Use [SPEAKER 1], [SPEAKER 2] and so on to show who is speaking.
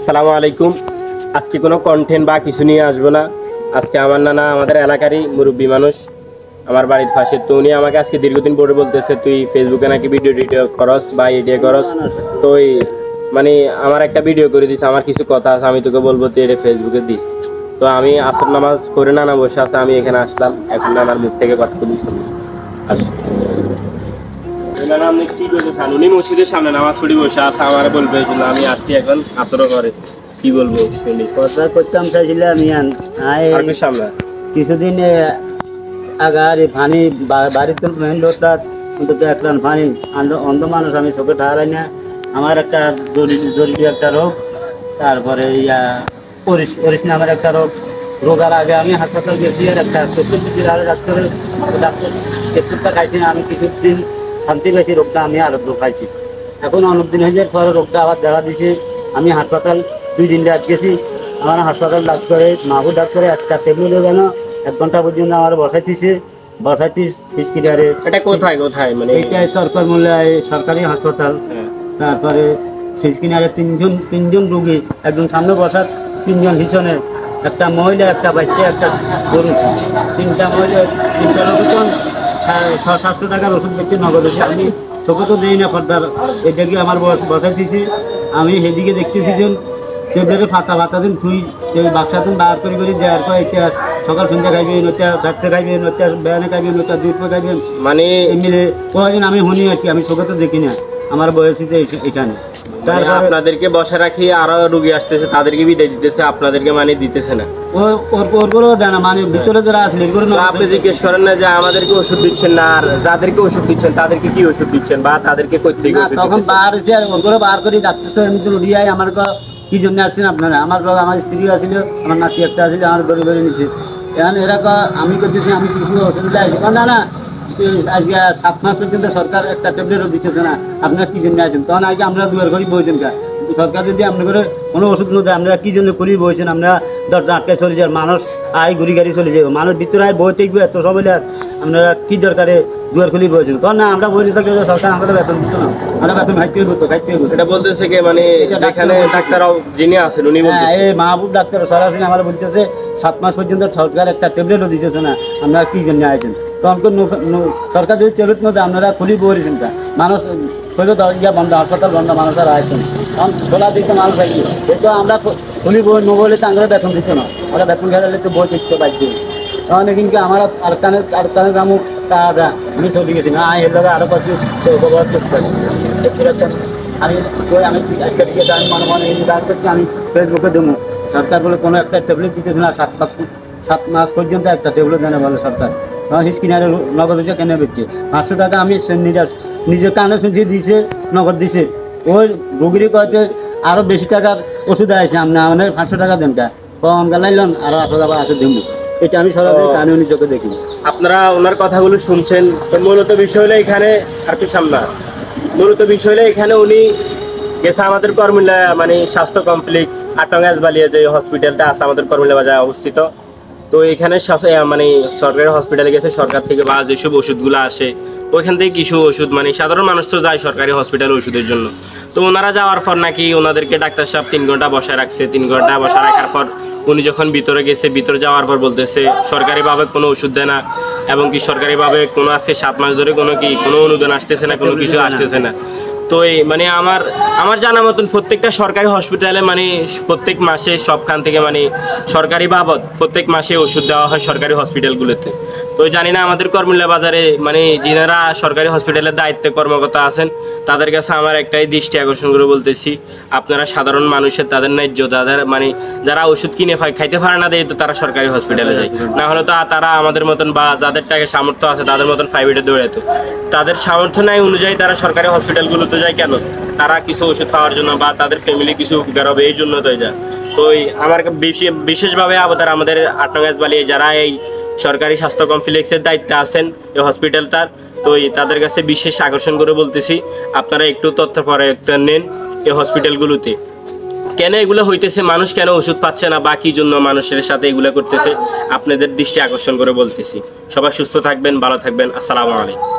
[SPEAKER 1] আসসালামু আলাইকুম। আজকে কোনো কন্টেন্ট বা কিছু নিয়ে আসবো না। আজকে আমার নানা আমাদের এলাকারই মুরব্বী মানুষ, আমার বাড়ির পাশে। তো উনি আমাকে আজকে দীর্ঘদিন পরে বলতেছে, তুই ফেসবুকে নাকি ভিডিও করস বা এডিও করস। তো মানে আমার একটা ভিডিও করে দিস, আমার কিছু কথা আছে, আমি তোকে বলবো, তুই এটা ফেসবুকে দিস। তো আমি আসর নামাজ করে নানা বসে আছে, আমি এখানে আসলাম, এখন নানার মুখ থেকে কথা তুলি শুনি। নানা আপনি কি করতে চান? উনি মসজিদের সামনে নামাজ পড়ি বসে আছে, আমার বলবে আমি আসছি এখন আসরও করে। কি বলবো শুনি।
[SPEAKER 2] কথা করতাম চাইছিলাম
[SPEAKER 1] সামনে
[SPEAKER 2] কিছুদিন আগার পানি বাড়িতে মেন লোটার অন্তত এক রান পানি অন্ধ মানুষ, আমি চোখে ঠাড়াই না। আমার একটা জরুরি একটা রোগ, তারপরে পরিস নামের একটা রোগার আগে আমি হাসপাতাল গেছি, আর একটা পেট্রোল দিচ্ছি, আর ডাক্তার পেট্রোলটা খাইছি না। আমি কিছুদিন শান্তি পেয়েছি, রোগটা আমি আর রোগ খাইছি। এখন অনেক দিন হয়ে যায়, পরে রোগটা আবার দেখা দিছে। আমি হাসপাতাল 2 দিন রাত গেছি। আমার হাসপাতাল ডাক্তারে মাহবুব ডাক্তারে একটা টেবিলে যেন 1 ঘন্টা পর্যন্ত আমার বসাইতেছে ফিসকিটারে।
[SPEAKER 1] এটা কোথায় কোথায় মানে?
[SPEAKER 2] এইটাই সরকার মূল্যায় সরকারি হাসপাতাল। তারপরে ফিসকিনারে তিনজন রুগী, একজন সামনে বসা, 3জন পিছনে, একটা মহিলা, একটা বাচ্চা, একটা গরু। 3টা মহিলা, 3টা লোকজন 600-700 টাকার ওষুধ ব্যক্তি নগদ হয়েছে। আমি চোখে তো দিই না পর্দার, এদিকে আমার বসাইতেছি। আমি সেদিকে দেখতেছি যে টেবলেটে ফাতা দিন তুই বাক্সাতুন বার করে দেওয়ার পর এটা সকাল সন্ধ্যা খাইবেন, ওইটা রাত্রে খাইবেন, ওইটা বেয়ানে খাইবেন, ওইটা দুপুর খাইবেন,
[SPEAKER 1] মানে
[SPEAKER 2] মিলে কয়দিন আমি শুনি আর কি। আমি চোখে তো দেখি না, আমার বয়সীতে এখানে।
[SPEAKER 1] তারপর আপনাদেরকে বসে রাখি, আরো রুগী আসতেছে, তাদেরকে বিদায় দিতেছে, আপনাদেরকে মানে দিতেছে না।
[SPEAKER 2] ওরগুলো দেয় না, মানে ভিতরে যারা আসলে
[SPEAKER 1] আপনি জিজ্ঞেস করেন না যে আমাদেরকে ওষুধ দিচ্ছেন না, আর যাদেরকে ওষুধ দিচ্ছেন তাদেরকে কি ওষুধ দিচ্ছেন বা তাদেরকে কোথেকে ওষুধ দিচ্ছেন?
[SPEAKER 2] তখন বার হয়েছে, আর ওগুলো বার করে ডাক্তার এমনি উড়িয়ায় আমার কি জন্য আসছেন আপনারা? আমার স্ত্রীও আসছিল, আমার নাতি একটা আসলে, আমার ধরে নিচ্ছে। এখন এরা আমি করতেছি, আমি কিছু অসুবিধা আছে না না, আজকে 7 মাস পর্যন্ত সরকার একটা ট্যাবলেটও দিতেছে না, আপনারা কি জন্য আছেন? তখন আগে আমরা দুয়ার ঘরে বসেছেন কা, সরকার যদি আপনাদের কোনো ওষুধ না দেয়, আপনারা কি জন্য করি বসেছেন? আমরা দরজা আটকায় চলে যাই, মানুষ ঘুরি গাড়ি চলে যাবো, মানুষ ভিতরে বই থাকবে এত সবাই, আপনারা কি দরকারে দুয়ার খুলি বসেছেন? তখন না, আমরা বই থাকলে সরকার আমাদের বেতন দিত না, আমরা বেতন খাইতে হতো।
[SPEAKER 1] এটা বলতেছে কি মানে যেখানে ডাক্তাররাও যিনি আছেন উনি বলতেছে,
[SPEAKER 2] এই মাহবুব ডাক্তার সরাসরি আমার বলতেছে 7 মাস পর্যন্ত সরকার একটা ট্যাবলেটও দিতেছে না, আপনারা কি জন্য আছেন? তখন সরকার যদি ট্যাবলেট মধ্যে আপনারা খুলি বলেছেন তা, মানুষ হয়তো ইয়া বন্ধ, হাসপাতাল বন্ধ, মানুষ আর আসছেন, তখন খোলা দিতে মানুষ আসবে। কিন্তু আমরা খুলি বই নবলে তো আমরা বেতন দিত না, আমরা বেতন খেলালে তো বই দেখতে পাইছি। তাহলে কিন্তু আমার আর কানের কামুক টাকা আমি চলে গেছি না, এর লগে আরো কিছু উপবাস করতে পারি। আমি মনে মনে দান করছি, আমি ফেসবুকে দেবো। সরকার বলে কোনো একটা ট্যাবলেট দিতেছে না, 7 মাস পর্যন্ত একটা ট্যাবলেট দেয় না বলে সরকার। তখন স্কিনারে নগদ হয়েছে কেন বেচছে 500 টাকা। আমি নিজের কানে শুনছি দিছে, নগদ দিছে। ওই রোগীরই কয়েছে আরও বেশি টাকার ওষুধ আছে, আমাদের 500 টাকা দেন কা, কম গালাইলেন আরও 800 টাকা আছে দেবো। এটা আমি সরাসরি কানে উনি চোখে দেখি।
[SPEAKER 1] আপনারা ওনার কথাগুলো শুনছেন। তো মূলত বিষয় হলো এখানে আর কি সামনা, মূলত বিষয় হলো এখানে উনি গেছে আমাদের কর্মিল্লা মানে স্বাস্থ্য কমপ্লেক্স আটঙ্গাসবালিয়া যে হসপিটালটা আছে আমাদের কর্মিল্লা বাজারে অবস্থিত। তো এখানে মানে সরকারি হসপিটালে গেছে, সরকার থেকে বা যেসব ওষুধগুলো আসে ওইখান থেকে কিছু ওষুধ, মানে সাধারণ মানুষ তো যায় সরকারি হসপিটালে ওষুধের জন্য। তো ওনারা যাওয়ার পর নাকি ওনাদেরকে ডাক্তার সাহেব 3 ঘন্টা বসায় রাখছে। 3 ঘন্টা বসায় রাখার পর উনি যখন ভিতরে গেছে, ভিতরে যাওয়ার পর বলতেছে সরকারিভাবে কোনো ওষুধ দেয় না, এবং কি সরকারিভাবে কোনো আজকে 7 মাস ধরে কোনো অনুদান আসতেছে না, কোনো কিছু আসতেছে না। তো মানে আমার জানা মতন প্রত্যেকটা সরকারি হসপিটালে মানে প্রত্যেক মাসে সবখান থেকে মানে সরকারি বাবদ প্রত্যেক মাসে ওষুধ দেওয়া হয় সরকারি হসপিটালগুলোতে। তো জানি না আমাদের কর্মিল্লা বাজারে মানে যিনারা সরকারি হসপিটালের দায়িত্বে কর্মকর্তা আছেন তাদের কাছে আমার একটাই দৃষ্টি আকর্ষণ করে বলতেছি, আপনারা সাধারণ মানুষের তাদের ন্যায্য, তাদের মানে যারা ওষুধ কিনে খাইতে পারে না দেয়, তো তারা সরকারি হসপিটালে যায়, না হলে তো তারা আমাদের মতন বা যাদের টাকা সামর্থ্য আছে তাদের মতন প্রাইভেটে দৌড়াত। তাদের সামর্থ্য নাই অনুযায়ী তারা সরকারি হসপিটালগুলোতে যায় কেন? তারা কিছু ওষুধ পাওয়ার জন্য বা তাদের ফ্যামিলি কিছু উপকার হবে এই জন্য তো যায়। তো আমার বিশেষভাবে আবদার আমাদের আটঙ্গাসবালিয়া যারা এই সরকারি স্বাস্থ্য কমপ্লেক্সের দায়িত্বে আছেন এই হসপিটালটার, তো তাদের কাছে বিশেষ আকর্ষণ করে বলতেছি, আপনারা একটু তথ্য প্রয়োগ নেন এই হসপিটালগুলোতে। কেন এগুলো হইতেছে, মানুষ কেন ওষুধ পাচ্ছে না বা কি জন্য মানুষের সাথে এগুলো করতেছে, আপনাদের দৃষ্টি আকর্ষণ করে বলতেছি। সবাই সুস্থ থাকবেন, ভালো থাকবেন। আসসালামু আলাইকুম।